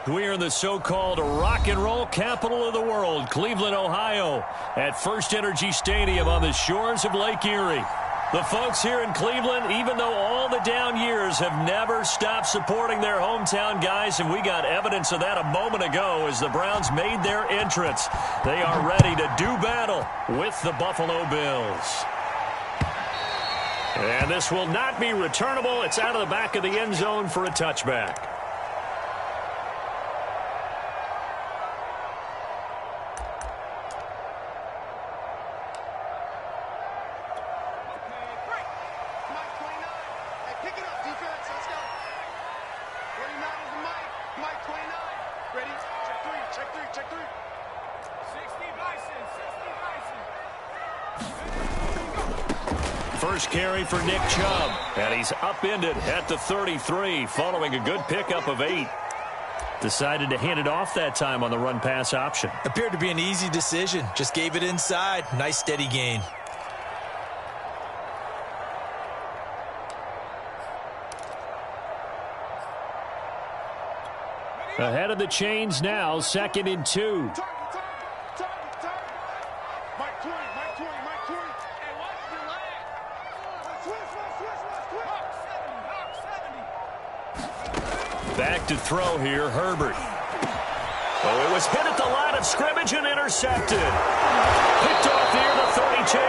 We are in the so-called rock and roll capital of the world, Cleveland, Ohio, at First Energy Stadium on the shores of Lake Erie. The folks here in Cleveland, even though all the down years, have never stopped supporting their hometown guys, and we got evidence of that a moment ago as the Browns made their entrance. They are ready to do battle with the Buffalo Bills. And this will not be returnable. It's out of the back of the end zone for a touchback. First carry for Nick Chubb, and he's upended at the 33 following a good pickup of 8. Decided to hand it off that time on the run-pass option. Appeared to be an easy decision. Just gave it inside. Nice steady gain. Ahead of the chains now, 2nd and 2. Back to throw here, Herbert. Oh, it was hit at the line of scrimmage and intercepted. Picked off near the 32.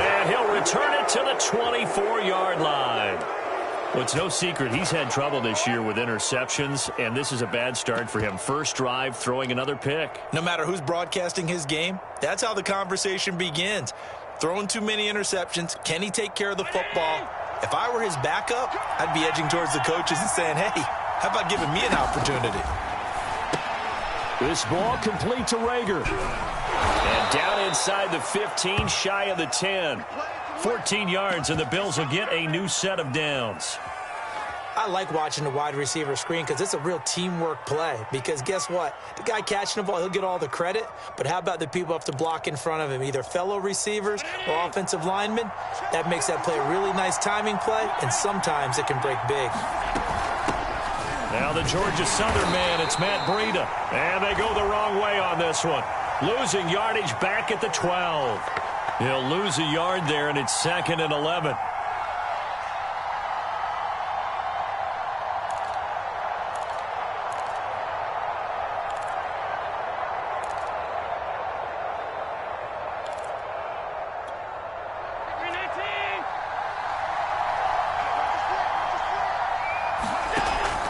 And he'll return it to the 24-yard line. Well, it's no secret he's had trouble this year with interceptions, and this is a bad start for him. First drive, throwing another pick. No matter who's broadcasting his game, that's how the conversation begins. Throwing too many interceptions, can he take care of the football? If I were his backup, I'd be edging towards the coaches and saying, hey, how about giving me an opportunity? This ball complete to Rager. And down inside the 15, shy of the 10. 14 yards, and the Bills will get a new set of downs. I like watching the wide receiver screen because it's a real teamwork play. Because guess what? The guy catching the ball, he'll get all the credit. But how about the people have to block in front of him, either fellow receivers or offensive linemen? That makes that play a really nice timing play, and sometimes it can break big. Now the Georgia Southern man, it's Matt Breida. And they go the wrong way on this one. Losing yardage back at the 12. He'll lose a yard there, and it's 2nd and 11.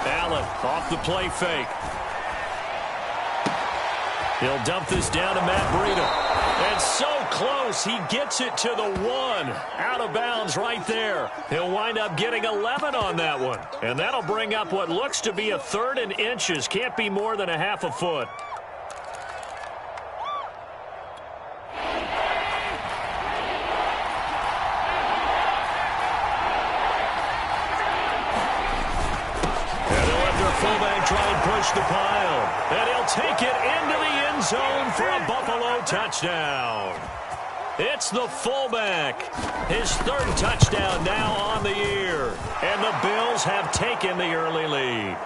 Allen off the play fake. He'll dump this down to Matt Breida. And so close, he gets it to the 1. Out of bounds right there. He'll wind up getting 11 on that one. And that'll bring up what looks to be a 3rd and inches. Can't be more than a half a foot. And they'll let their fullback try and push the pile. And he'll take it into the end zone for a Buffalo touchdown. It's the fullback. His 3rd touchdown now on the year. And the Bills have taken the early lead.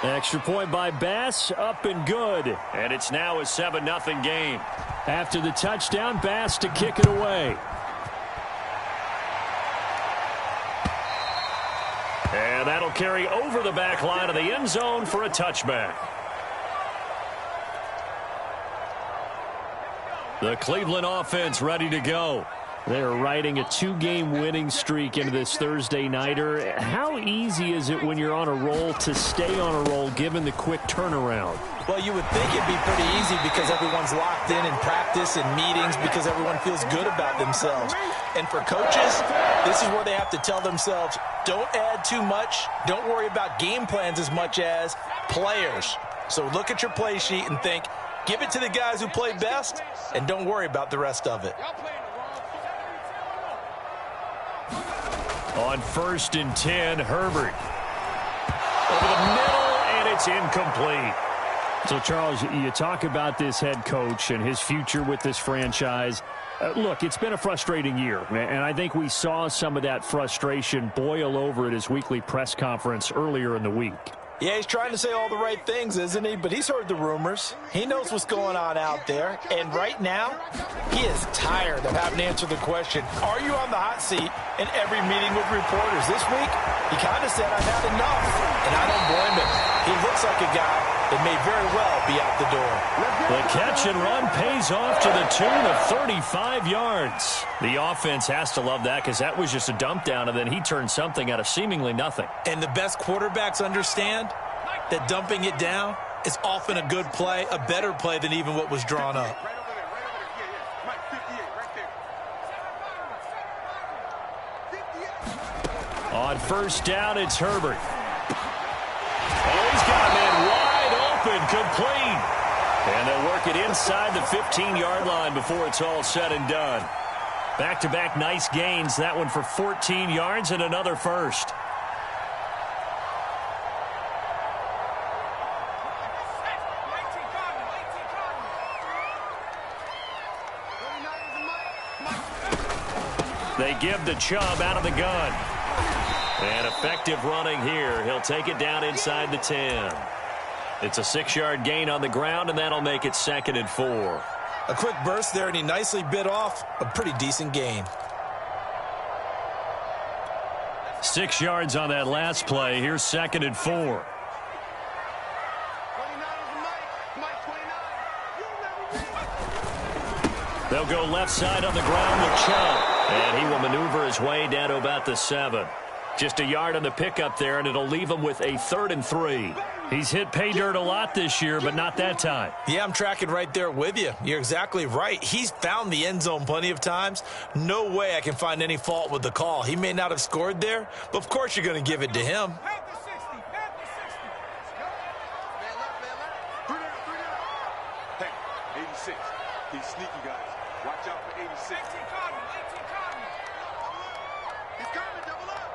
Extra point by Bass, up and good. And it's now a 7-0 game. After the touchdown, Bass to kick it away. And that'll carry over the back line of the end zone for a touchback. The Cleveland offense ready to go. They're riding a 2-game winning streak into this Thursday nighter. How easy is it when you're on a roll to stay on a roll given the quick turnaround? Well, you would think it'd be pretty easy because everyone's locked in practice and meetings because everyone feels good about themselves. And for coaches, this is where they have to tell themselves, don't add too much. Don't worry about game plans as much as players. So look at your play sheet and think, give it to the guys who play best, and don't worry about the rest of it. On 1st and 10, Herbert. Over the middle, and it's incomplete. So, Charles, you talk about this head coach and his future with this franchise. Look, it's been a frustrating year, and I think we saw some of that frustration boil over at his weekly press conference earlier in the week. Yeah, he's trying to say all the right things, isn't he? But he's heard the rumors. He knows what's going on out there. And right now, he is tired of having to answer the question, are you on the hot seat in every meeting with reporters? This week, he kind of said, I've had enough. And I don't blame him. He looks like a guy that may very well be out the door. The catch and run pays off to the tune of 35 yards. The offense has to love that because that was just a dump down, and then he turned something out of seemingly nothing. And the best quarterbacks understand that dumping it down is often a good play, a better play than even what was drawn up. On first down, it's Herbert. Oh, he's got a man wide open, complete. And they'll work it inside the 15-yard line before it's all said and done. Back-to-back nice gains, that one for 14 yards and another first. They give the Chubb out of the gun. And effective running here. He'll take it down inside the 10. It's a 6-yard gain on the ground, and that'll make it 2nd and 4. A quick burst there, and he nicely bit off a pretty decent gain. 6 yards on that last play. Here's 2nd and 4. They'll go left side on the ground with Chubb. And he will maneuver his way down to about the 7. Just a yard on the pickup there, and it'll leave him with a 3rd and 3. He's hit pay dirt a lot this year, but not that time. Yeah, I'm tracking right there with you. You're exactly right. He's found the end zone plenty of times. No way I can find any fault with the call. He may not have scored there, but of course you're going to give it to him. Hey, 86. He's sneaky, guys. Watch out for 86. He's coming, double up.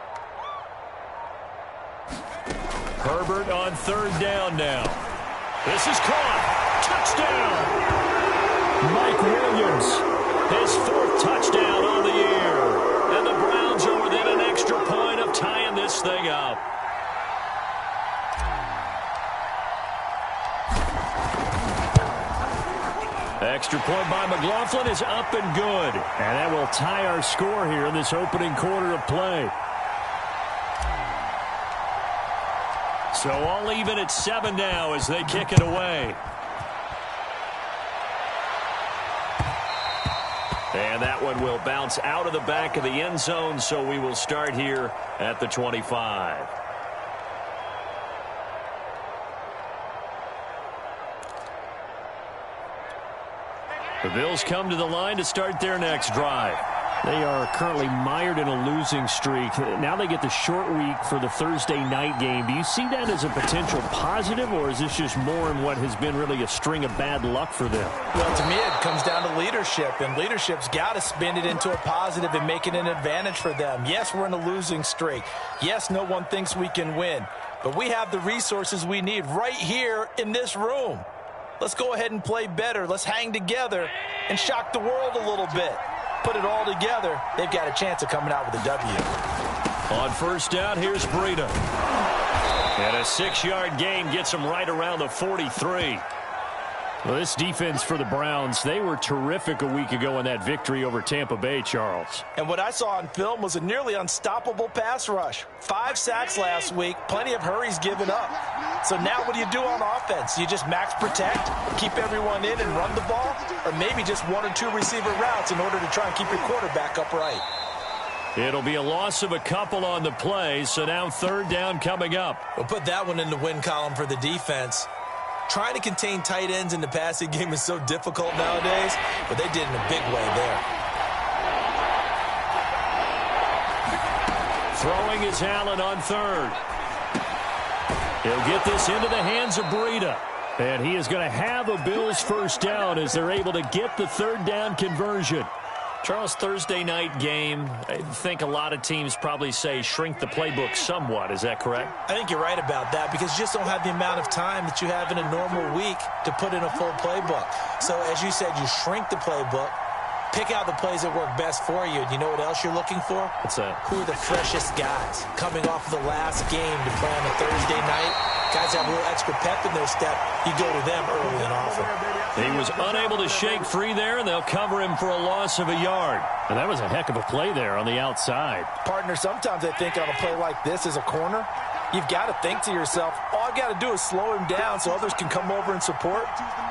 Herbert on 3rd down now. This is caught. Touchdown. Mike Williams, his 4th touchdown on the year. And the Browns are within an extra point of tying this thing up. Extra point by McLaughlin is up and good. And that will tie our score here in this opening quarter of play. So all even at 7 now as they kick it away. And that one will bounce out of the back of the end zone, so we will start here at the 25. The Bills come to the line to start their next drive. They are currently mired in a losing streak. Now they get the short week for the Thursday night game. Do you see that as a potential positive, or is this just more in what has been really a string of bad luck for them? Well, to me, it comes down to leadership, and leadership's got to spin it into a positive and make it an advantage for them. Yes, we're in a losing streak. Yes, no one thinks we can win, but we have the resources we need right here in this room. Let's go ahead and play better. Let's hang together and shock the world a little bit. Put it all together, they've got a chance of coming out with a W. On first down, here's Breida. And a 6-yard gain gets him right around the 43. Well, this defense for the Browns, they were terrific a week ago in that victory over Tampa Bay, Charles. And what I saw on film was a nearly unstoppable pass rush. 5 sacks last week, plenty of hurries given up. So now what do you do on offense? You just max protect, keep everyone in and run the ball, or maybe just 1 or 2 receiver routes in order to try and keep your quarterback upright. It'll be a loss of a couple on the play, so now 3rd down coming up. We'll put that one in the win column for the defense. Trying to contain tight ends in the passing game is so difficult nowadays, but they did in a big way there. Throwing is Allen on 3rd. He'll get this into the hands of Breida. And he is going to have a Bills first down as they're able to get the 3rd down conversion. Charles, Thursday night game, I think a lot of teams probably say shrink the playbook somewhat. Is that correct? I think you're right about that because you just don't have the amount of time that you have in a normal week to put in a full playbook. So as you said, you shrink the playbook, Pick out the plays that work best for you. And you know what else you're looking for? What's that? Who are the freshest guys coming off of the last game to play on a Thursday night? Guys have a little extra pep in their step. You go to them early and often. He was unable to shake free there, and they'll cover him for a loss of a yard. And that was a heck of a play there on the outside. Partner, sometimes I think on a play like this as a corner, you've got to think to yourself, all I've got to do is slow him down so others can come over and support.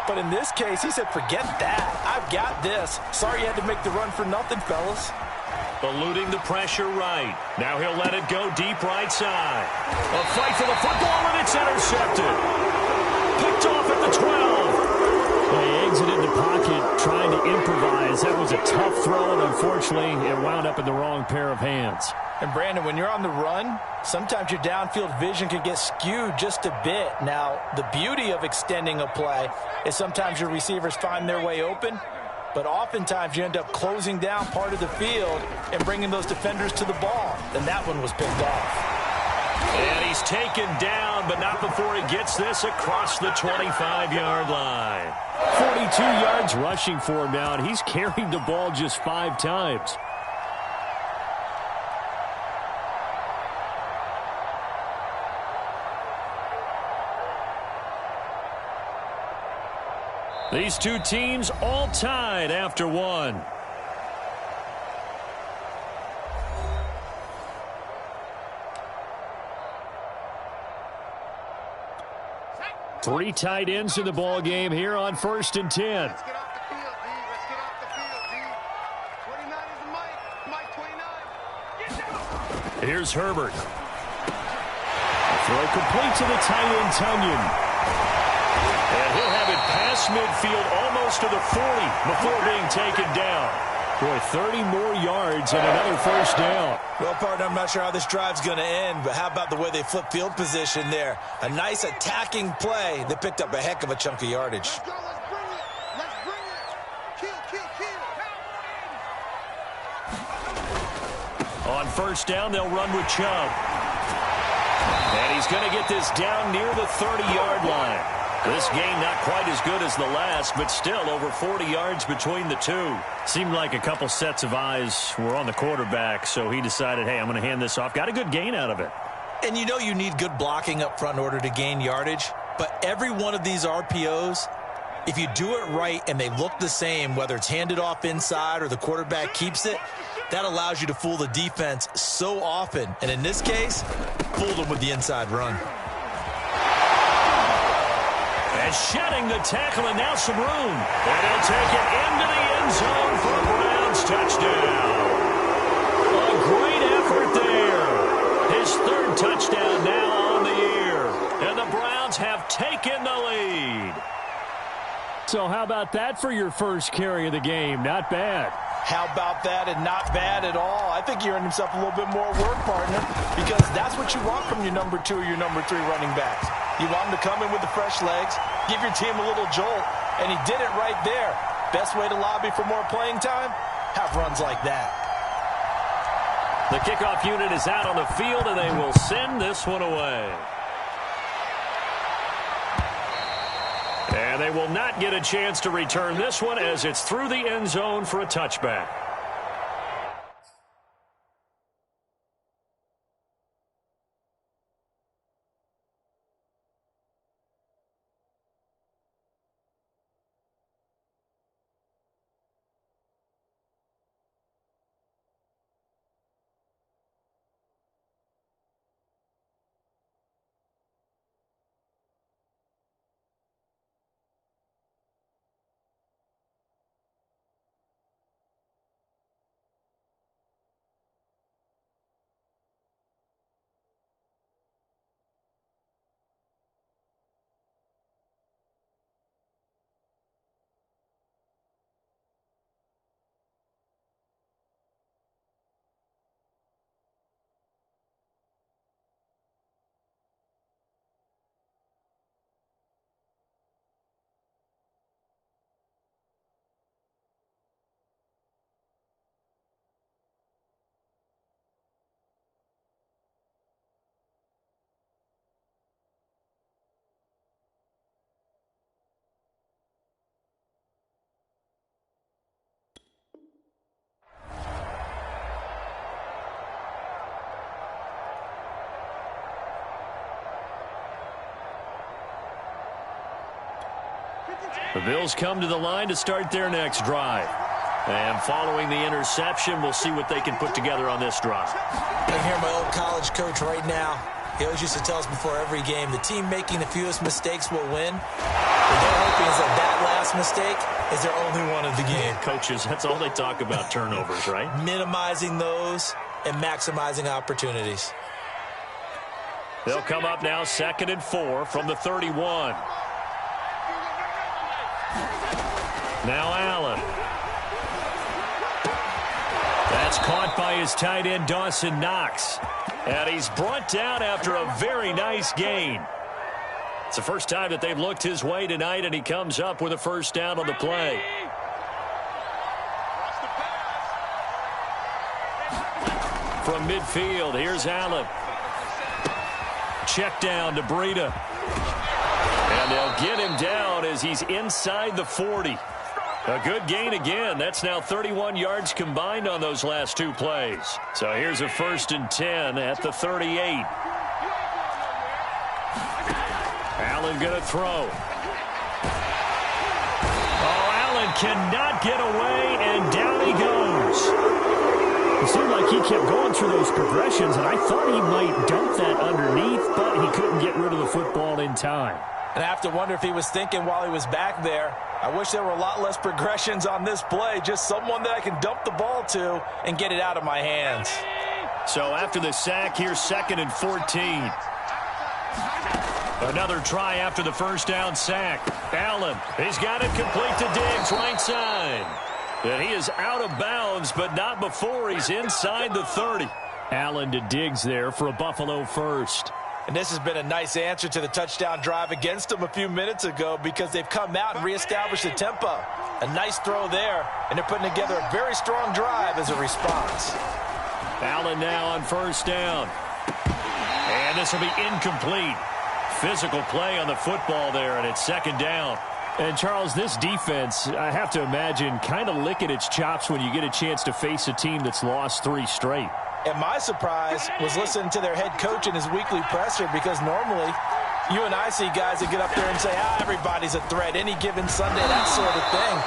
But in this case, he said, forget that. I've got this. Sorry you had to make the run for nothing, fellas. Eluding the pressure right. Now he'll let it go deep right side. A fight for the football, and it's intercepted. Picked off at the 12. They exited the pocket trying to improvise. That was a tough throw, and unfortunately, it wound up in the wrong pair of hands. And, Brandon, when you're on the run, sometimes your downfield vision can get skewed just a bit. Now, the beauty of extending a play is sometimes your receivers find their way open, but oftentimes you end up closing down part of the field and bringing those defenders to the ball. And that one was picked off. And he's taken down, but not before he gets this across the 25-yard line. 42 yards rushing for him now, and he's carried the ball just 5 times. These two teams all tied after one. Three tight ends in the ball game here on 1st and 10. Let's get off the field, D. Let's get off the field, D. 29 is the Mike. Mike 29. Get down. Here's Herbert. Throw complete to the tight end, Tunyon. And he'll have it past midfield almost to the 40 before being taken down. Boy, 30 more yards and another first down. Well, partner, I'm not sure how this drive's going to end, but how about the way they flip field position there? A nice attacking play that picked up a heck of a chunk of yardage. Let's go. Let's bring it. Let's bring it. Kill, kill, kill. On first down, they'll run with Chubb. And he's going to get this down near the 30-yard line. This game not quite as good as the last, but still over 40 yards between the two. Seemed like a couple sets of eyes were on the quarterback, so he decided, hey, I'm going to hand this off. Got a good gain out of it. And you know you need good blocking up front in order to gain yardage, but every one of these RPOs, if you do it right and they look the same, whether it's handed off inside or the quarterback keeps it, that allows you to fool the defense so often. And in this case, fooled them with the inside run. And shedding the tackle, and now some room. And he'll take it into the end zone for a Browns touchdown. A great effort there. His 3rd touchdown now on the year. And the Browns have taken the lead. So how about that for your first carry of the game? Not bad. How about that, and not bad at all? I think he earned himself a little bit more work, partner, because that's what you want from your number 2 or your number 3 running backs. You want him to come in with the fresh legs, give your team a little jolt, and he did it right there. Best way to lobby for more playing time? Have runs like that. The kickoff unit is out on the field, and they will send this one away. And they will not get a chance to return this one as it's through the end zone for a touchback. The Bills come to the line to start their next drive. And following the interception, we'll see what they can put together on this drive. I hear my old college coach right now. He always used to tell us before every game, the team making the fewest mistakes will win. What they're hoping is that last mistake is their only one of the game. Coaches, that's all they talk about, turnovers, right? Minimizing those and maximizing opportunities. They'll come up now 2nd and 4 from the 31. Now Allen. That's caught by his tight end, Dawson Knox. And he's brought down after a very nice gain. It's the first time that they've looked his way tonight, and he comes up with a first down on the play. From midfield, here's Allen. Check down to Breida. And they'll get him down as he's inside the 40. A good gain again. That's now 31 yards combined on those last two plays. So here's a 1st and 10 at the 38. Allen going to throw. Oh, Allen cannot get away, and down he goes. It seemed like he kept going through those progressions, and I thought he might dump that underneath, but he couldn't get rid of the football in time. And I have to wonder if he was thinking while he was back there, I wish there were a lot less progressions on this play, just someone that I can dump the ball to and get it out of my hands. So after the sack, here's 2nd and 14. Another try after the first down sack. Allen, he's got it complete to Diggs, right side. And he is out of bounds, but not before he's inside the 30. Allen to Diggs there for a Buffalo first. And this has been a nice answer to the touchdown drive against them a few minutes ago because they've come out and reestablished the tempo. A nice throw there, and they're putting together a very strong drive as a response. Allen now on first down. And this will be incomplete. Physical play on the football there, and it's 2nd down. And, Charles, this defense, I have to imagine, kind of licking its chops when you get a chance to face a team that's lost 3 straight. And my surprise was listening to their head coach in his weekly presser because normally you and I see guys that get up there and say, everybody's a threat any given Sunday, that sort of thing.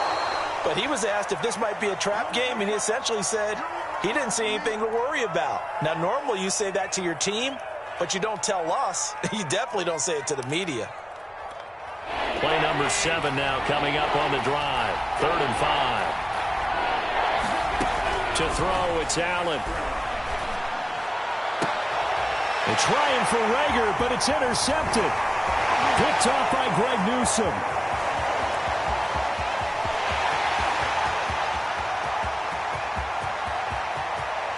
But he was asked if this might be a trap game, and he essentially said he didn't see anything to worry about. Now, normally you say that to your team, but you don't tell us. You definitely don't say it to the media. Play number 7 now coming up on the drive. 3rd and 5. To throw, it's Allen. They're trying for Rager, but it's intercepted. Picked off by Greg Newsome.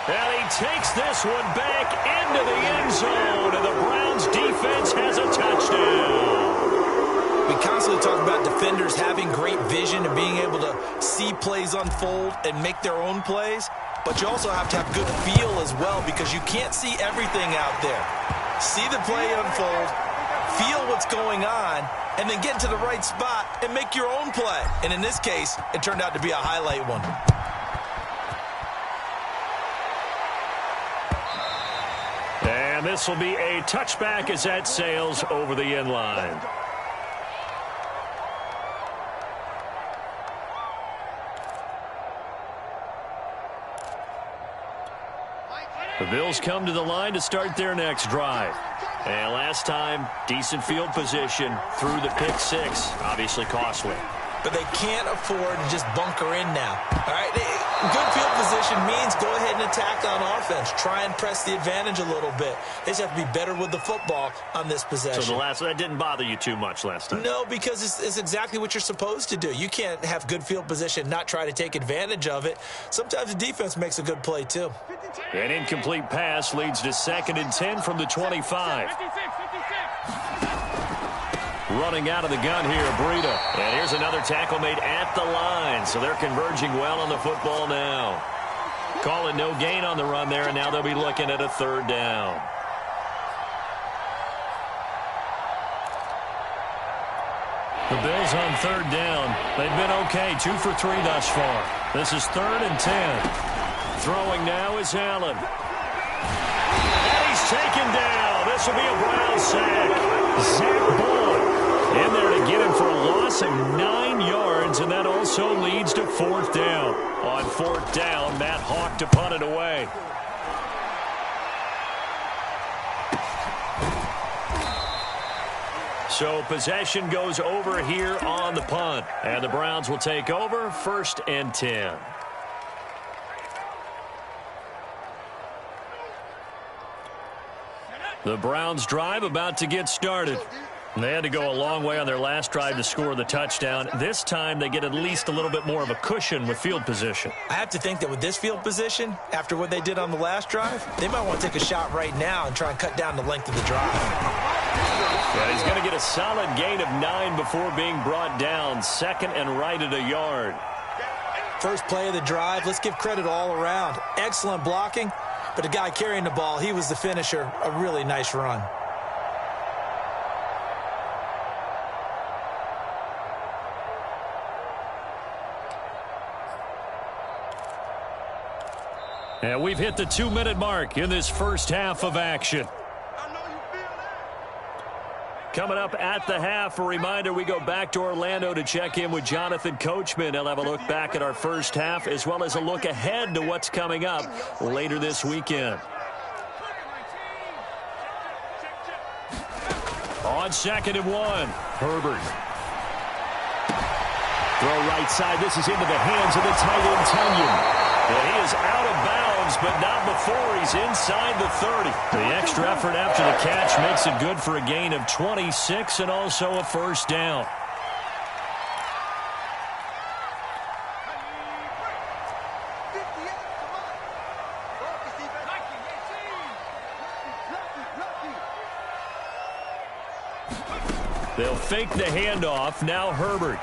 And he takes this one back into the end zone, and the Browns defense has a touchdown. We constantly talk about defenders having great vision and being able to see plays unfold and make their own plays. But you also have to have good feel as well because you can't see everything out there. See the play unfold, feel what's going on, and then get into the right spot and make your own play. And in this case, it turned out to be a highlight one. And this will be a touchback as that sails over the end line. The Bills come to the line to start their next drive. And last time, decent field position through the pick 6. Obviously costly. But they can't afford to just bunker in now. All right, good field position means go ahead and attack on offense. Try and press the advantage a little bit. They just have to be better with the football on this possession. So that didn't bother you too much last time? No, because it's exactly what you're supposed to do. You can't have good field position, not try to take advantage of it. Sometimes the defense makes a good play, too. An incomplete pass leads to 2nd and 10 from the 25. Running out of the gun here, Breida. And here's another tackle made at the line. So they're converging well on the football now. Call it no gain on the run there, and now they'll be looking at a 3rd down. The Bills on 3rd down. They've been okay, 2 for 3 thus far. This is 3rd and 10. Throwing now is Allen. And he's taken down. This will be a Brown sack. Zach Boyd. In there to get him for a loss of 9 yards, and that also leads to 4th down. On 4th down, Matt Hawk to punt it away. So possession goes over here on the punt. And the Browns will take over 1st and 10. The Browns drive about to get started. They had to go a long way on their last drive to score the touchdown. This time they get at least a little bit more of a cushion with field position. I have to think that with this field position, after what they did on the last drive, they might want to take a shot right now and try and cut down the length of the drive. Yeah, he's going to get a solid gain of 9 before being brought down. 2nd and right at a yard. First play of the drive, let's give credit all around. Excellent blocking, but the guy carrying the ball, he was the finisher. A really nice run. And we've hit the 2-minute mark in this first half of action. Coming up at the half, a reminder, we go back to Orlando to check in with Jonathan Coachman. He'll have a look back at our first half as well as a look ahead to what's coming up later this weekend. On 2nd and 1, Herbert. Throw right side. This is into the hands of the tight end, Tunyon. Well, he is out of bounds, but not before he's inside the 30. The extra effort after the catch makes it good for a gain of 26 and also a 1st down. They'll fake the handoff. Now Herbert.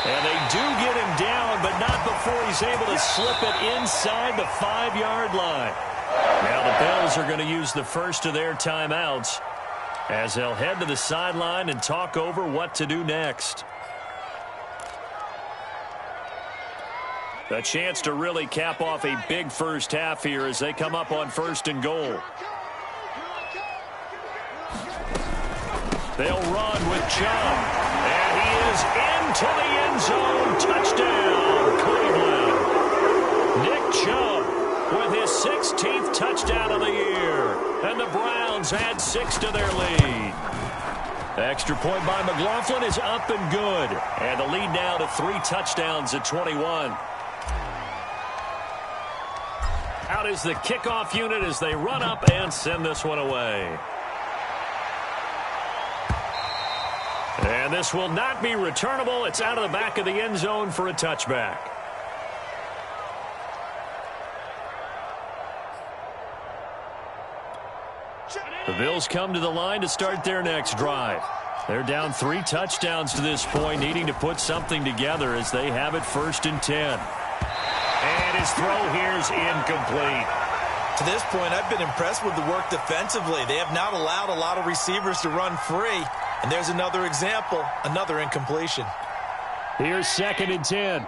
And they do get him down, but not before he's able to slip it inside the 5-yard line. Now the Bills are going to use the first of their timeouts as they'll head to the sideline and talk over what to do next. A chance to really cap off a big first half here as they come up on 1st and goal. They'll run with Chubb. And he is into the end zone. Touchdown, Cleveland. Nick Chubb with his 16th touchdown of the year. And the Browns add 6 to their lead. The extra point by McLaughlin is up and good. And the lead now to 3 touchdowns at 21. Out is the kickoff unit as they run up and send this one away. And this will not be returnable. It's out of the back of the end zone for a touchback. The Bills come to the line to start their next drive. They're down 3 touchdowns to this point, needing to put something together as they have it 1st and 10. And his throw here is incomplete. To this point, I've been impressed with the work defensively. They have not allowed a lot of receivers to run free. And there's another example, another incompletion. Here's 2nd and 10.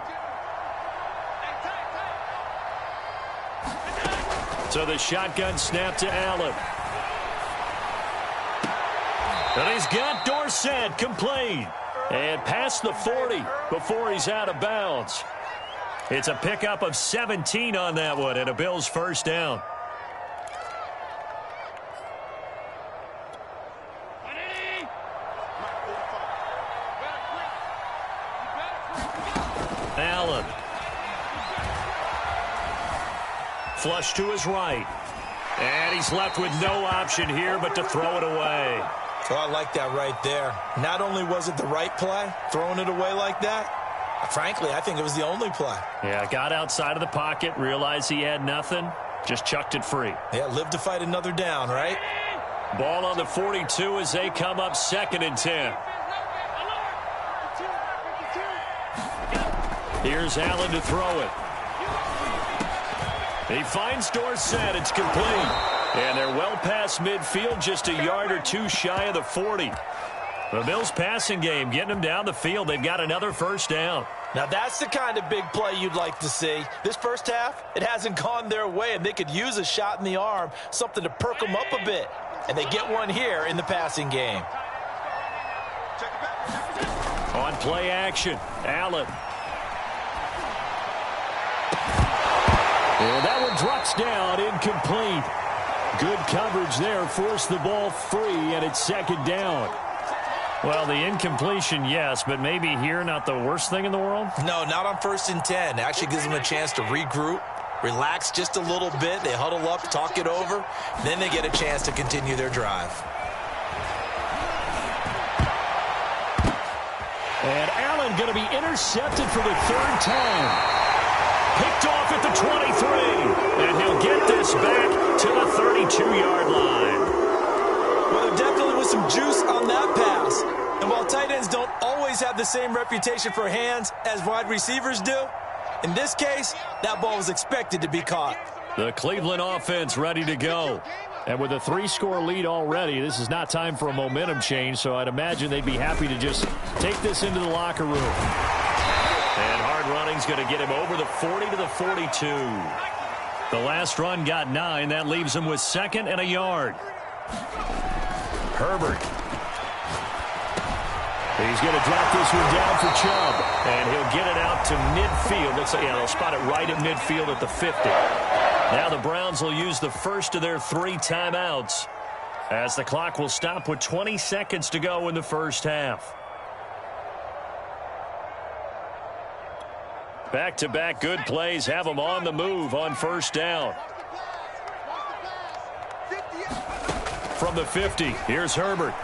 So the shotgun snap to Allen. And he's got Dorsett complete. And past the 40 before he's out of bounds. It's a pickup of 17 on that one and a Bills 1st down. Allen. Flush to his right. And he's left with no option here but to throw it away. So I like that right there. Not only was it the right play, throwing it away like that, frankly, I think it was the only play. Yeah, got outside of the pocket, realized he had nothing, just chucked it free. Yeah, live to fight another down, right? Ball on the 42 as they come up 2nd and 10. Here's Allen to throw it. He finds Dorsett. It's complete. And they're well past midfield, just a yard or 2 shy of the 40. The Bills passing game, getting them down the field. They've got another 1st down. Now that's the kind of big play you'd like to see. This first half, it hasn't gone their way, and they could use a shot in the arm, something to perk them up a bit. And they get one here in the passing game. On play action, Allen. And that one drops down, incomplete. Good coverage there, forced the ball free, and it's second down. Well, the incompletion, yes, but maybe here not the worst thing in the world? No, not on 1st and 10. Actually gives them a chance to regroup, relax just a little bit. They huddle up, talk it over. Then they get a chance to continue their drive. And Allen going to be intercepted for the third time. Picked off at the 23. And he'll get this back to the 32-yard line. Well, there definitely was some juice on that pass. And while tight ends don't always have the same reputation for hands as wide receivers do, in this case, that ball was expected to be caught. The Cleveland offense ready to go. And with a 3-score lead already, this is not time for a momentum change, so I'd imagine they'd be happy to just take this into the locker room. And hard running's going to get him over the 40 to the 42. The last run got 9. That leaves him with 2nd and a yard. Herbert. He's going to drop this one down for Chubb. And he'll get it out to midfield. Looks like, yeah, they'll spot it right at midfield at the 50. Now the Browns will use the first of their 3 timeouts as the clock will stop with 20 seconds to go in the first half. Back-to-back good plays have them on the move on first down. From the 50, here's Herbert.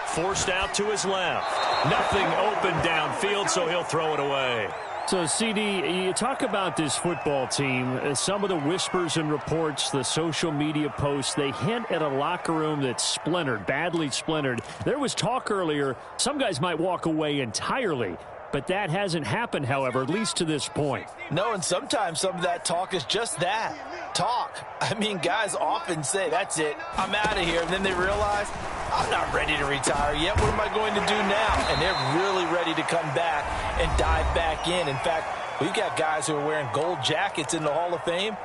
Forced out to his left. Nothing open downfield, so he'll throw it away. So, CD, you talk about this football team, some of the whispers and reports, the social media posts, they hint at a locker room that's splintered, badly splintered. There was talk earlier, some guys might walk away entirely, but that hasn't happened, however, at least to this point. No, and sometimes some of that talk is just that, talk. I mean, guys often say, that's it, I'm out of here, and then they realize, I'm not ready to retire yet. What am I going to do now? And they're really ready to come back and dive back in. In fact, we've got guys who are wearing gold jackets in the Hall of Fame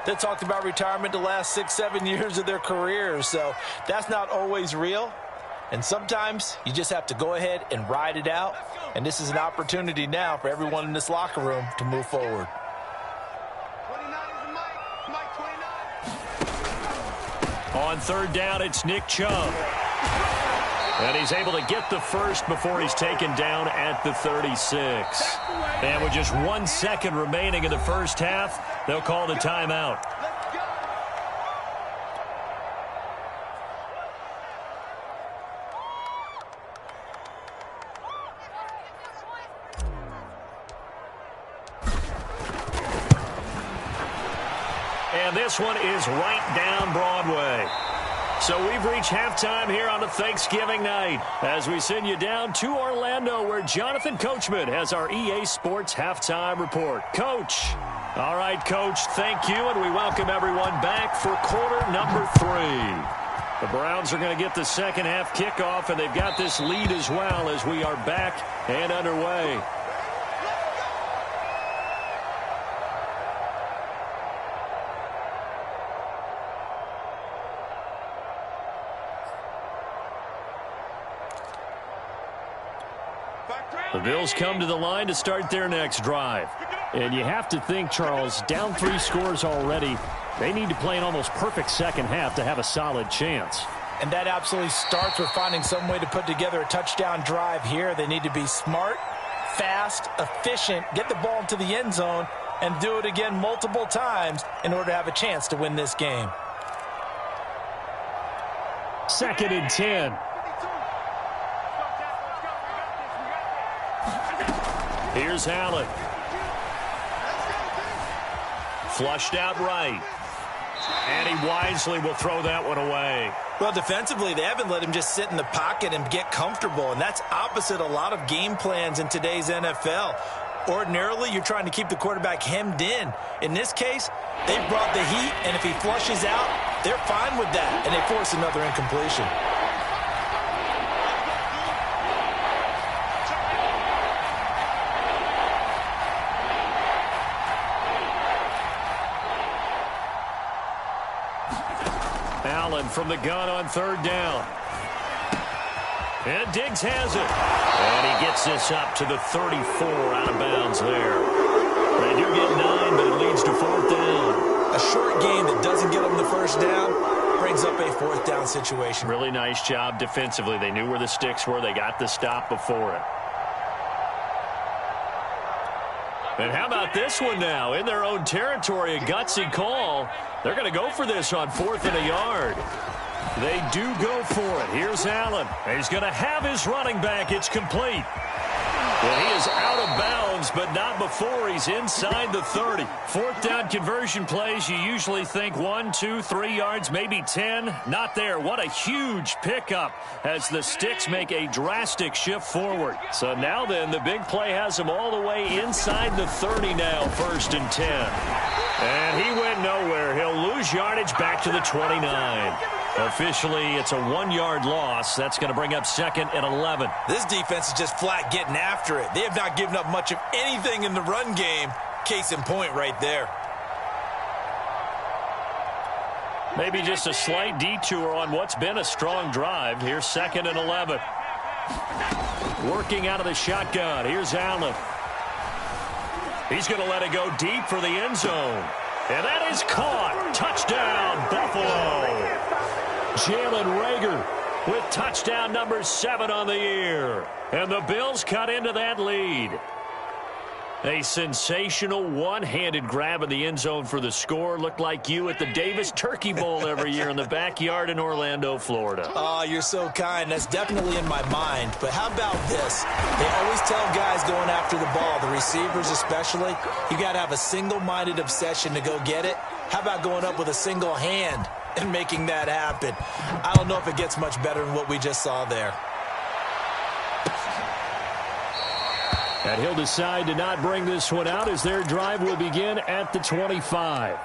that talked about retirement the last 6-7 years of their careers. So that's not always real. And sometimes you just have to go ahead and ride it out. And this is an opportunity now for everyone in this locker room to move forward. 29 is Mike 29. On third down, it's Nick Chubb. And he's able to get the first before he's taken down at the 36. And with just 1 second remaining in the first half, they'll call the timeout. And this one is right down Broadway. So we've reached halftime here on a Thanksgiving night as we send you down to Orlando where Jonathan Coachman has our EA Sports Halftime Report. Coach. All right, Coach, thank you, and we welcome everyone back for quarter number 3. The Browns are going to get the second half kickoff, and they've got this lead as well as we are back and underway. The Bills come to the line to start their next drive. And you have to think, Charles, down 3 scores already, they need to play an almost perfect second half to have a solid chance. And that absolutely starts with finding some way to put together a touchdown drive here. They need to be smart, fast, efficient, get the ball into the end zone, and do it again multiple times in order to have a chance to win this game. 2nd and 10. Here's Allen. Flushed out right. And he wisely will throw that one away. Well, defensively, they haven't let him just sit in the pocket and get comfortable, and that's opposite a lot of game plans in today's NFL. Ordinarily, you're trying to keep the quarterback hemmed in. In this case, they've brought the heat, and if he flushes out, they're fine with that, and they force another incompletion. Allen from the gun on third down. And Diggs has it. And he gets this up to the 34 out of bounds there. They do get 9, but it leads to 4th down. A short game that doesn't get them the first down brings up a 4th down situation. Really nice job defensively. They knew where the sticks were. They got the stop before it. And how about this one now? In their own territory, a gutsy call. They're going to go for this on 4th and a yard. They do go for it. Here's Allen. He's going to have his running back. It's complete. And he is out of bounds, but not before he's inside the 30. 4th down conversion plays, you usually think 1, 2, 3 yards, maybe 10. Not there. What a huge pickup as the sticks make a drastic shift forward. So now then, the big play has him all the way inside the 30 now, 1st and 10. And he went nowhere. He'll lose yardage back to the 29. Officially, it's a 1-yard loss. That's going to bring up 2nd and 11. This defense is just flat getting after it. They have not given up much of anything in the run game. Case in point right there. Maybe just a slight detour on what's been a strong drive. Here's 2nd and 11. Working out of the shotgun. Here's Allen. He's going to let it go deep for the end zone. And that is caught. Touchdown, Buffalo. Jalen Reagor with touchdown number 7 on the year. And the Bills cut into that lead. A sensational one-handed grab in the end zone for the score. Looked like you at the Davis Turkey Bowl every year in the backyard in Orlando, Florida. Oh, you're so kind. That's definitely in my mind. But how about this? They always tell guys going after the ball, the receivers especially, you got to have a single-minded obsession to go get it. How about going up with a single hand and making that happen? I don't know if it gets much better than what we just saw there. And he'll decide to not bring this one out as their drive will begin at the 25.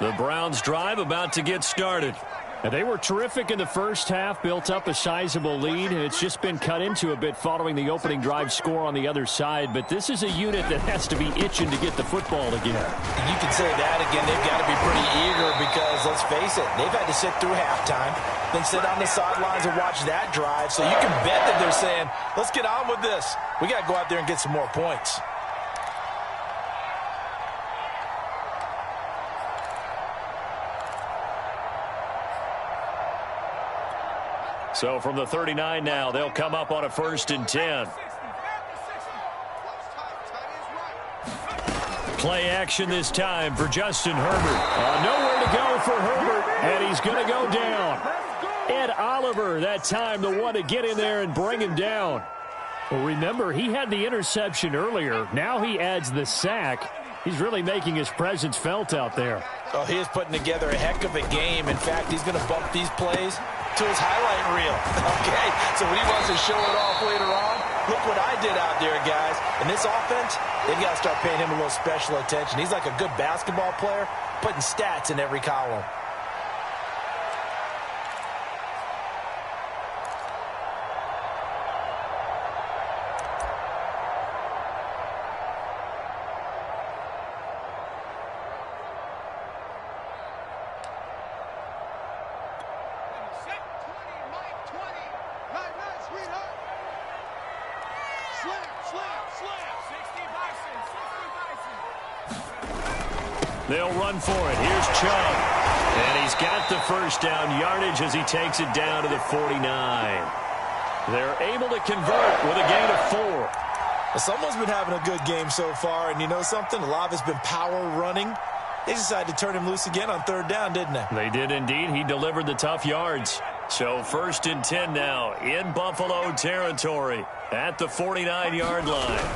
The Browns' drive about to get started. And they were terrific in the first half, built up a sizable lead. It's just been cut into a bit following the opening drive score on the other side. But this is a unit that has to be itching to get the football again. And you can say that again. They've got to be pretty eager because, let's face it, they've had to sit through halftime, then sit on the sidelines and watch that drive. So you can bet that they're saying, let's get on with this. We got to go out there and get some more points. So from the 39 now, they'll come up on a 1st and 10. Play action this time for Justin Herbert. Nowhere to go for Herbert, and he's going to go down. Ed Oliver, that time, the one to get in there and bring him down. Well, remember, he had the interception earlier. Now he adds the sack. He's really making his presence felt out there. Oh, he is putting together a heck of a game. In fact, he's going to bump these plays to his highlight reel. Okay, so when he wants to show it off later on, look what I did out there, guys. In this offense, they've got to start paying him a little special attention. He's like a good basketball player, putting stats in every column. They'll run for it. Here's Chubb. And he's got the first down yardage as he takes it down to the 49. They're able to convert with a gain of 4. Well, someone's been having a good game so far, and you know something? A lot of it's been power running. They decided to turn him loose again on 3rd down, didn't they? They did indeed. He delivered the tough yards. So 1st and 10 now in Buffalo territory at the 49-yard line.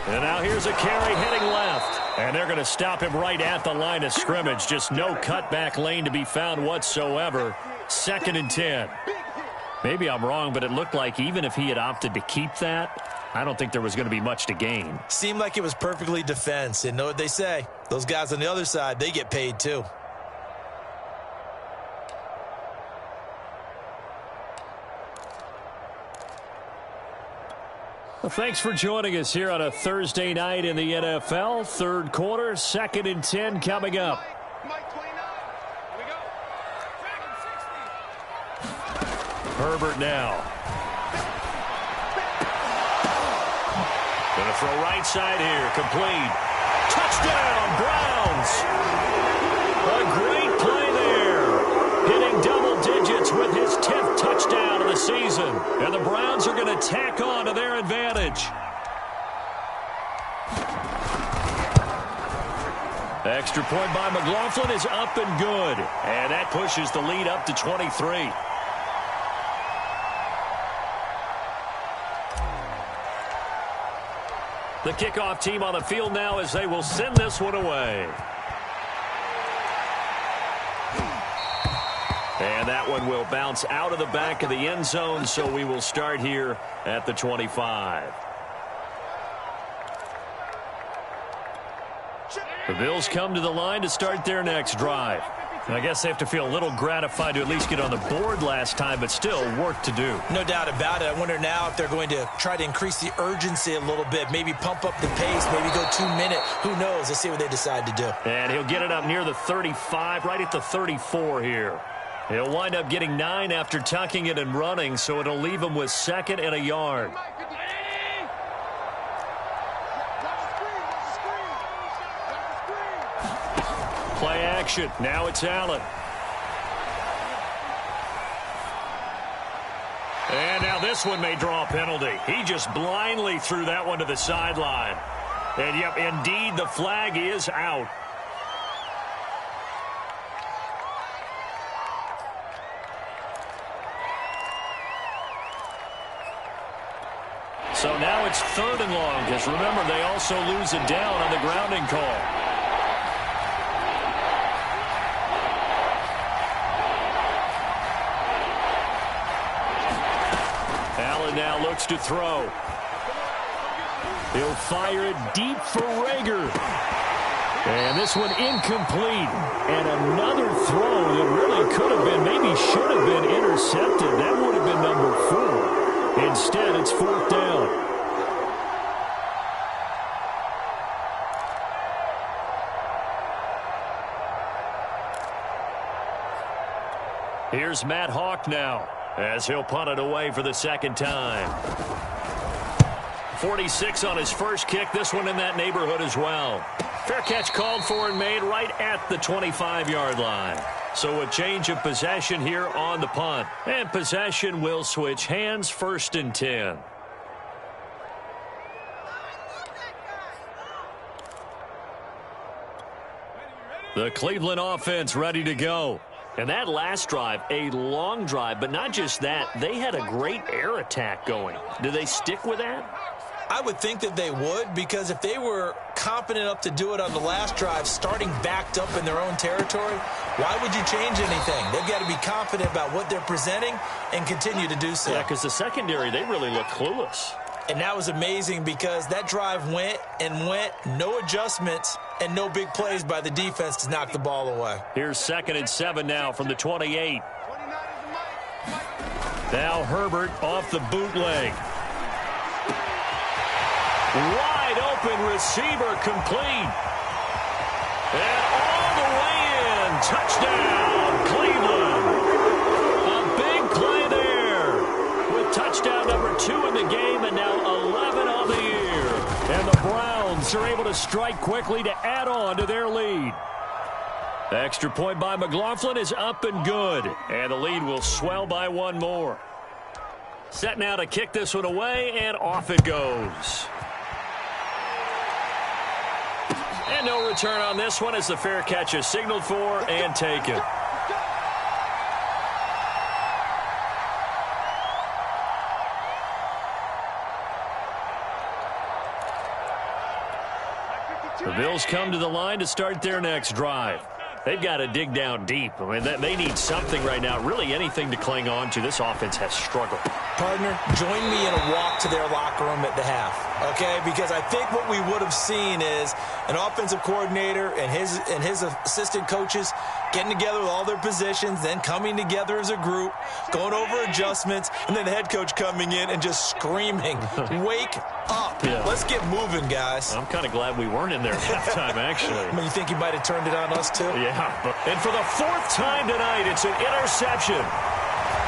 And now here's a carry heading left. And they're going to stop him right at the line of scrimmage. Just no cutback lane to be found whatsoever. 2nd and 10. Maybe I'm wrong, but it looked like even if he had opted to keep that, I don't think there was going to be much to gain. Seemed like it was perfectly defense. And know what they say? Those guys on the other side, they get paid too. Well, thanks for joining us here on a Thursday night in the NFL. Third quarter, 2nd and 10 coming up. Mike 29. Here we go. Herbert now. Going to throw right side here. Complete. Touchdown, Browns. A great play there. Hitting double digits with his 10th touchdown of the season. And the Browns are going to tack on to their advantage. Extra point by McLaughlin is up and good. And that pushes the lead up to 23. The kickoff team on the field now as they will send this one away. And that one will bounce out of the back of the end zone, so we will start here at the 25. The Bills come to the line to start their next drive. And I guess they have to feel a little gratified to at least get on the board last time, but still work to do. No doubt about it. I wonder now if they're going to try to increase the urgency a little bit, maybe pump up the pace, maybe go 2 minute. Who knows? Let's see what they decide to do. And he'll get it up near the 35, right at the 34 here. He'll wind up getting 9 after tucking it and running, so it'll leave him with 2nd and a yard. Play action. Now it's Allen. And now this one may draw a penalty. He just blindly threw that one to the sideline. And, yep, indeed, the flag is out. So now it's 3rd and long, because remember, they also lose it down on the grounding call. Allen now looks to throw. He'll fire it deep for Rager. And this one incomplete. And another throw that really could have been, maybe should have been intercepted. That would have been number 4. Instead, it's 4th down. Here's Matt Hawk now, as he'll punt it away for the 2nd time. 46 on his first kick. This one in that neighborhood as well. Fair catch called for and made right at the 25-yard line. So a change of possession here on the punt. And possession will switch hands, 1st and 10. The Cleveland offense ready to go. And that last drive, a long drive, but not just that. They had a great air attack going. Do they stick with that? I would think that they would, because if they were competent enough to do it on the last drive, starting backed up in their own territory, why would you change anything? They've got to be confident about what they're presenting and continue to do so. Yeah, because the secondary, they really look clueless. And that was amazing because that drive went and went, no adjustments, and no big plays by the defense to knock the ball away. Here's 2nd and 7 now from the 28. Now Herbert off the bootleg. Wide open receiver complete. And all the way in. Touchdown, Cleveland. A big play there. With touchdown number 2 in the game and now 11 on the year. And the Browns are able to strike quickly to add on to their lead. The extra point by McLaughlin is up and good. And the lead will swell by 1 more. Set now to kick this one away, and off it goes. And no return on this one as the fair catch is signaled for and taken. The Bills come to the line to start their next drive. They've got to dig down deep. I mean, they need something right now, really anything to cling on to. This offense has struggled. Partner, join me in a walk to their locker room at the half, okay? Because I think what we would have seen is an offensive coordinator and his assistant coaches getting together with all their positions, then coming together as a group, going over adjustments, and then the head coach coming in and just screaming, wake up. Yeah. Let's get moving, guys. I'm kind of glad we weren't in there at halftime, actually. I mean, you think he might have turned it on us, too? Yeah. And for the fourth time tonight, it's an interception.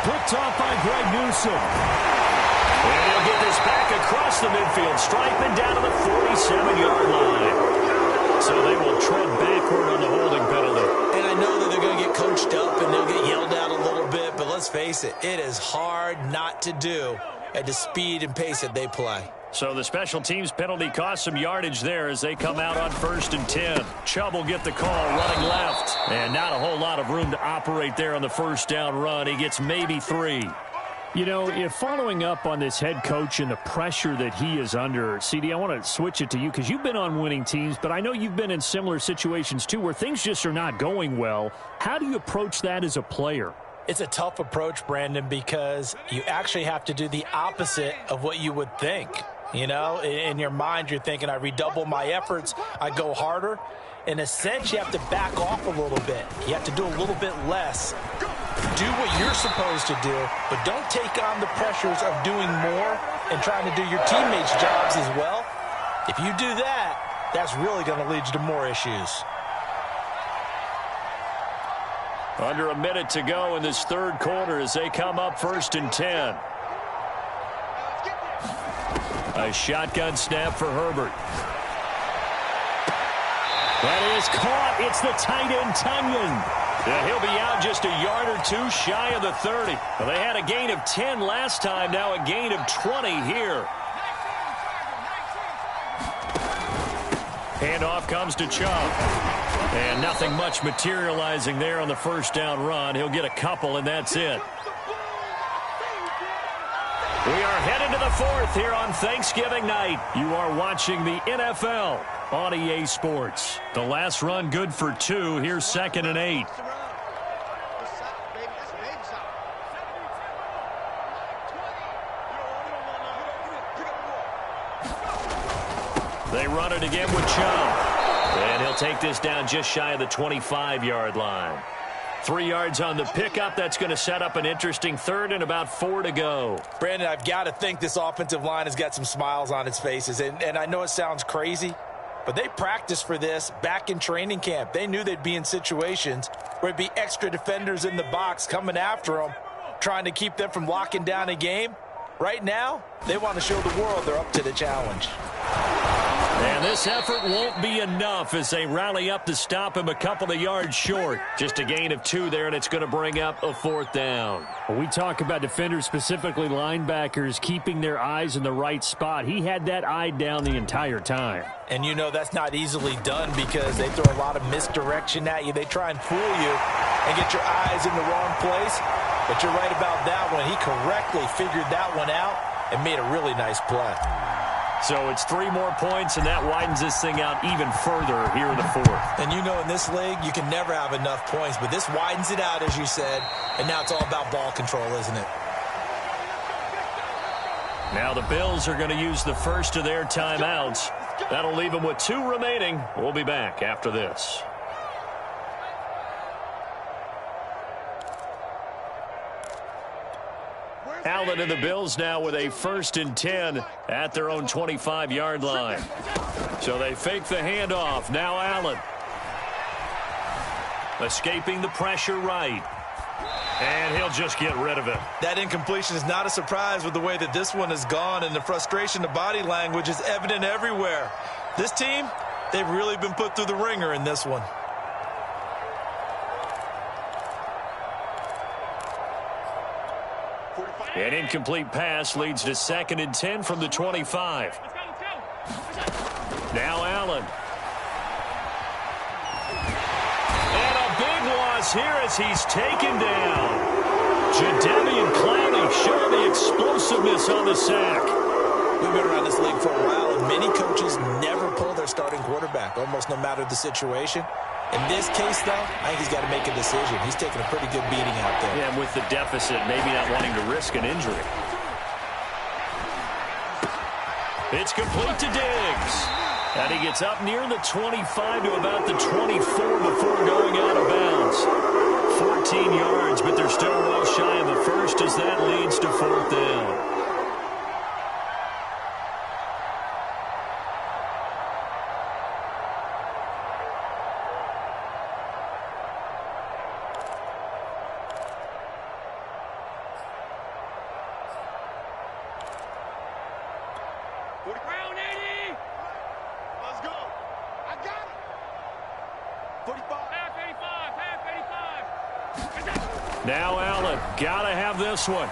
Picked off by Greg Newsom. And he'll get this back across the midfield stripe and down to the 47-yard line. So they will tread backward on the holding penalty. And I know that they're going to get coached up and they'll get yelled at a little bit, but let's face it, it is hard not to do at the speed and pace that they play. So the special teams penalty cost some yardage there as they come out on 1st and 10. Chubb will get the call running left. And not a whole lot of room to operate there on the first down run. He gets maybe 3. You know, if following up on this head coach and the pressure that he is under, CD, I want to switch it to you because you've been on winning teams, but I know you've been in similar situations too where things just are not going well. How do you approach that as a player? It's a tough approach, Brandon, because you actually have to do the opposite of what you would think. You know, in your mind, you're thinking, I redouble my efforts, I go harder. In a sense, you have to back off a little bit. You have to do a little bit less. Do what you're supposed to do, but don't take on the pressures of doing more and trying to do your teammates' jobs as well. If you do that, that's really going to lead you to more issues. Under a minute to go in this third quarter as they come up 1st and 10. A shotgun snap for Herbert. That is caught. It's the tight end, Tunyon. Yeah, he'll be out just a yard or two shy of the 30. Well, they had a gain of 10 last time, now a gain of 20 here. Handoff comes to Chubb. And nothing much materializing there on the first down run. He'll get a couple, and that's it. We are headed to the fourth here on Thanksgiving night. You are watching the NFL on EA Sports. The last run good for 2. Here's 2nd and 8. They run it again with Chubb. And he'll take this down just shy of the 25-yard line. 3 yards on the pickup. That's going to set up an interesting third and about 4 to go. Brandon, I've got to think this offensive line has got some smiles on its faces. And I know it sounds crazy, but they practiced for this back in training camp. They knew they'd be in situations where it'd be extra defenders in the box coming after them, trying to keep them from locking down a game. Right now, they want to show the world they're up to the challenge. And this effort won't be enough as they rally up to stop him a couple of yards short. Just a gain of 2 there, and it's going to bring up a 4th down. When we talk about defenders, specifically linebackers, keeping their eyes in the right spot. He had that eye down the entire time. And you know that's not easily done because they throw a lot of misdirection at you. They try and fool you and get your eyes in the wrong place. But you're right about that one. He correctly figured that one out and made a really nice play. So it's 3 more points, and that widens this thing out even further here in the fourth. And you know in this league, you can never have enough points, but this widens it out, as you said, and now it's all about ball control, isn't it? Now the Bills are going to use the first of their timeouts. That'll leave them with 2 remaining. We'll be back after this. Allen and the Bills now with a 1st and 10 at their own 25-yard line. So they fake the handoff. Now Allen. Escaping the pressure right. And he'll just get rid of it. That incompletion is not a surprise with the way that this one has gone, and the frustration, the body language is evident everywhere. This team, they've really been put through the ringer in this one. An incomplete pass leads to 2nd and 10 from the 25. Now Allen. And a big loss here as he's taken down. Jadeveon Clowney showing the explosiveness on the sack. We've been around this league for a while, and many coaches never pull their starting quarterback, almost no matter the situation. In this case, though, I think he's got to make a decision. He's taking a pretty good beating out there. Yeah, and with the deficit, maybe not wanting to risk an injury. It's complete to Diggs. And he gets up near the 25 to about the 24 before going out of bounds. 14 yards, but they're still well shy of the first as that leads to 4th down. Now Allen, gotta have this one.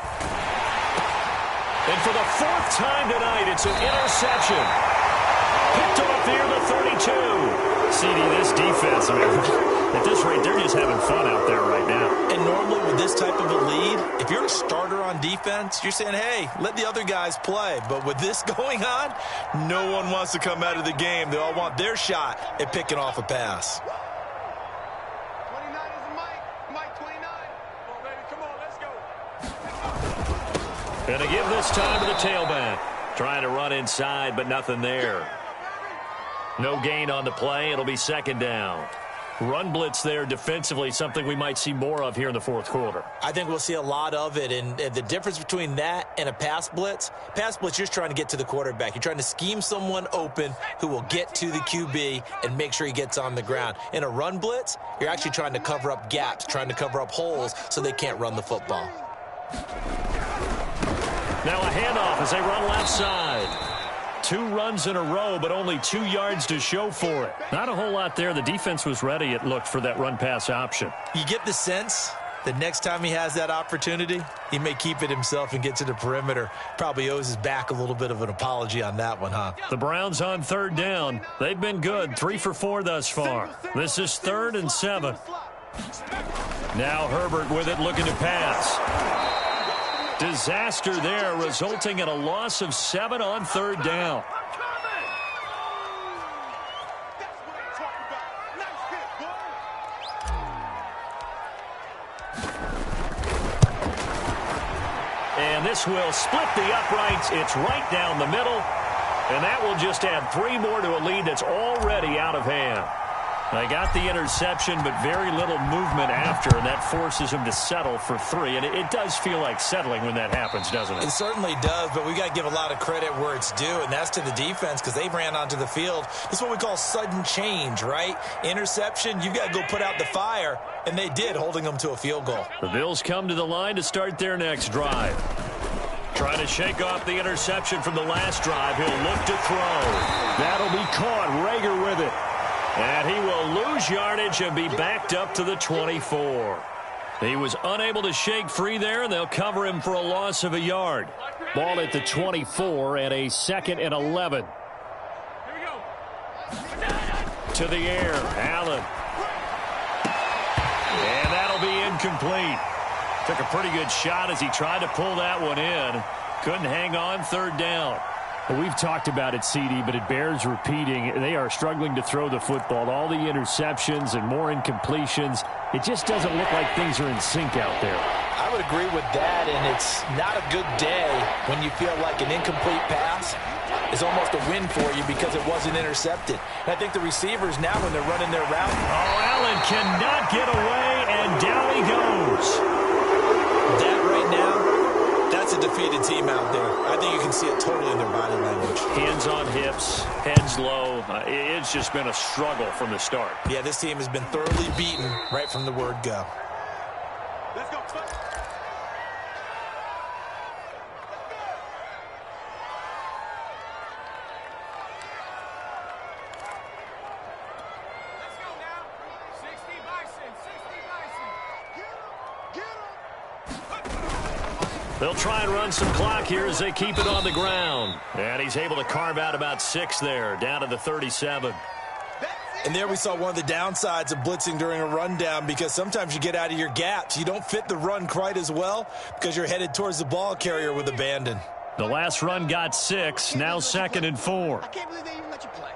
And for the 4th time tonight, it's an interception. Picked off near the 32. CD, this defense, man, at this rate, they're just having fun out there right now. And normally with this type of a lead, if you're a starter on defense, you're saying, hey, let the other guys play. But with this going on, no one wants to come out of the game. They all want their shot at picking off a pass. And to give this time to the tailback. Trying to run inside, but nothing there. No gain on the play. It'll be 2nd down. Run blitz there defensively, something we might see more of here in the 4th quarter. I think we'll see a lot of it, and the difference between that and a pass blitz, you're just trying to get to the quarterback. You're trying to scheme someone open who will get to the QB and make sure he gets on the ground. In a run blitz, you're actually trying to cover up gaps, trying to cover up holes so they can't run the football. Now a handoff as they run left side. 2 runs in a row, but only 2 yards to show for it. Not a whole lot there. The defense was ready, it looked, for that run-pass option. You get the sense that next time he has that opportunity, he may keep it himself and get to the perimeter. Probably owes his back a little bit of an apology on that one, huh? The Browns on 3rd down. They've been good, 3 for 4 thus far. This is 3rd and 7. Now Herbert with it, looking to pass. Disaster there, resulting in a loss of 7 on 3rd down. And this will split the uprights. It's right down the middle. And that will just add 3 more to a lead that's already out of hand. They got the interception, but very little movement after, and that forces him to settle for 3. And it does feel like settling when that happens, doesn't it? It certainly does, but we got to give a lot of credit where it's due, and that's to the defense because they ran onto the field. This is what we call sudden change, right? Interception, you got to go put out the fire, and they did, holding them to a field goal. The Bills come to the line to start their next drive. Trying to shake off the interception from the last drive. He'll look to throw. That'll be caught. Rager with it. And he will lose yardage and be backed up to the 24. He was unable to shake free there, and they'll cover him for a loss of a yard. Ball at the 24 and a 2nd and 11. Here we go. To the air, Allen. And that'll be incomplete. Took a pretty good shot as he tried to pull that one in. Couldn't hang on 3rd down. Well, we've talked about it, CD, but it bears repeating. They are struggling to throw the football. All the interceptions and more incompletions. It just doesn't look like things are in sync out there. I would agree with that, and it's not a good day when you feel like an incomplete pass is almost a win for you because it wasn't intercepted. And I think the receivers now, when they're running their route. Oh, Allen cannot get away, and down he goes. That right now, that's a defeated team out there. I think you can see it totally in their body language. Hands on hips, heads low. It's just been a struggle from the start. Yeah, this team has been thoroughly beaten right from the word go. Let's go. They'll try and run some clock here as they keep it on the ground. And he's able to carve out about 6 there, down to the 37. And there we saw one of the downsides of blitzing during a rundown because sometimes you get out of your gaps. You don't fit the run quite as well because you're headed towards the ball carrier with abandon. The last run got 6, now 2nd and 4. I can't believe they even let you play.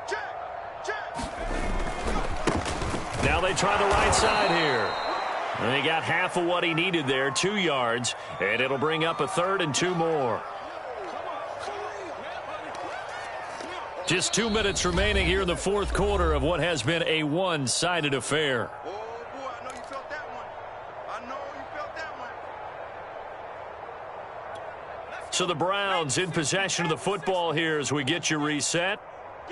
Check. Now they try the right side here. And he got half of what he needed there, 2 yards, and it'll bring up a 3rd and 2 more. Just 2 minutes remaining here in the 4th quarter of what has been a one-sided affair. Oh, boy, I know you felt that one. I know you felt that one. So the Browns in possession of the football here as we get you reset.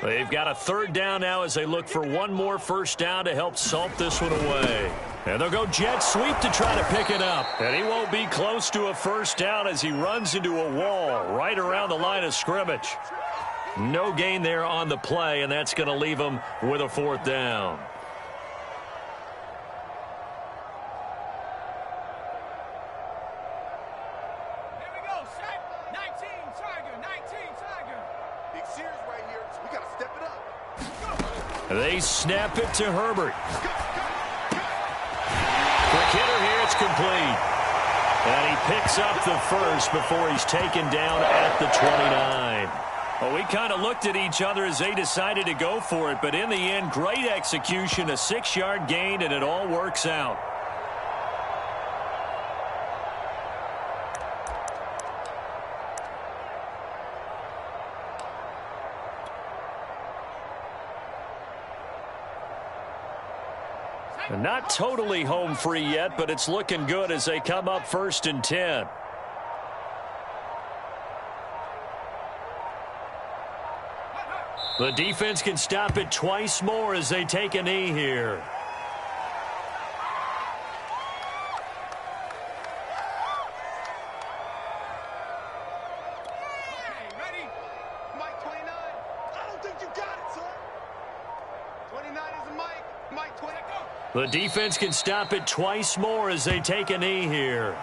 They've got a 3rd down now as they look for one more first down to help salt this one away. And they'll go jet sweep to try to pick it up. And he won't be close to a first down as he runs into a wall right around the line of scrimmage. No gain there on the play, and that's going to leave him with a 4th down. Here we go, Shaq. 19, Tiger. Big series right here, so we got to step it up. They snap it to Herbert. Quick hitter here, it's complete. And he picks up the first before he's taken down at the 29. Well, we kind of looked at each other as they decided to go for it, but in the end, great execution, a 6-yard gain, and it all works out. Not totally home free yet, but it's looking good as they come up 1st and 10. The defense can stop it twice more as they take a knee here. Okay, ready? Mike 29. I don't think you got it, son. 29 is the Mike. Mike 20. Go. The defense can stop it twice more as they take a knee here.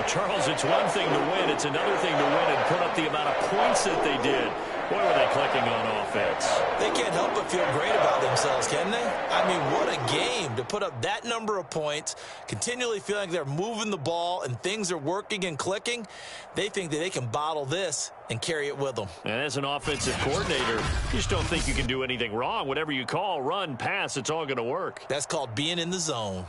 Charles, it's one thing to win. It's another thing to win and put up the amount of points that they did. Boy, were they clicking on offense. They can't help but feel great about themselves, can they? I mean, what a game to put up that number of points, continually feeling like they're moving the ball and things are working and clicking. They think that they can bottle this and carry it with them. And as an offensive coordinator, you just don't think you can do anything wrong. Whatever you call, run, pass, it's all going to work. That's called being in the zone.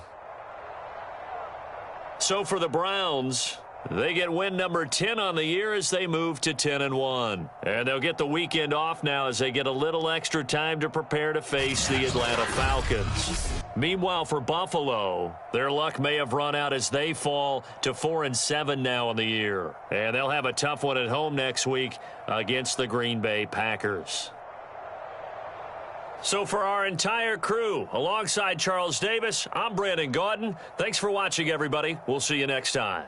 So for the Browns, they get win number 10 on the year as they move to 10-1. And they'll get the weekend off now as they get a little extra time to prepare to face the Atlanta Falcons. Meanwhile, for Buffalo, their luck may have run out as they fall to 4-7 now on the year. And they'll have a tough one at home next week against the Green Bay Packers. So for our entire crew, alongside Charles Davis, I'm Brandon Gaudin. Thanks for watching, everybody. We'll see you next time.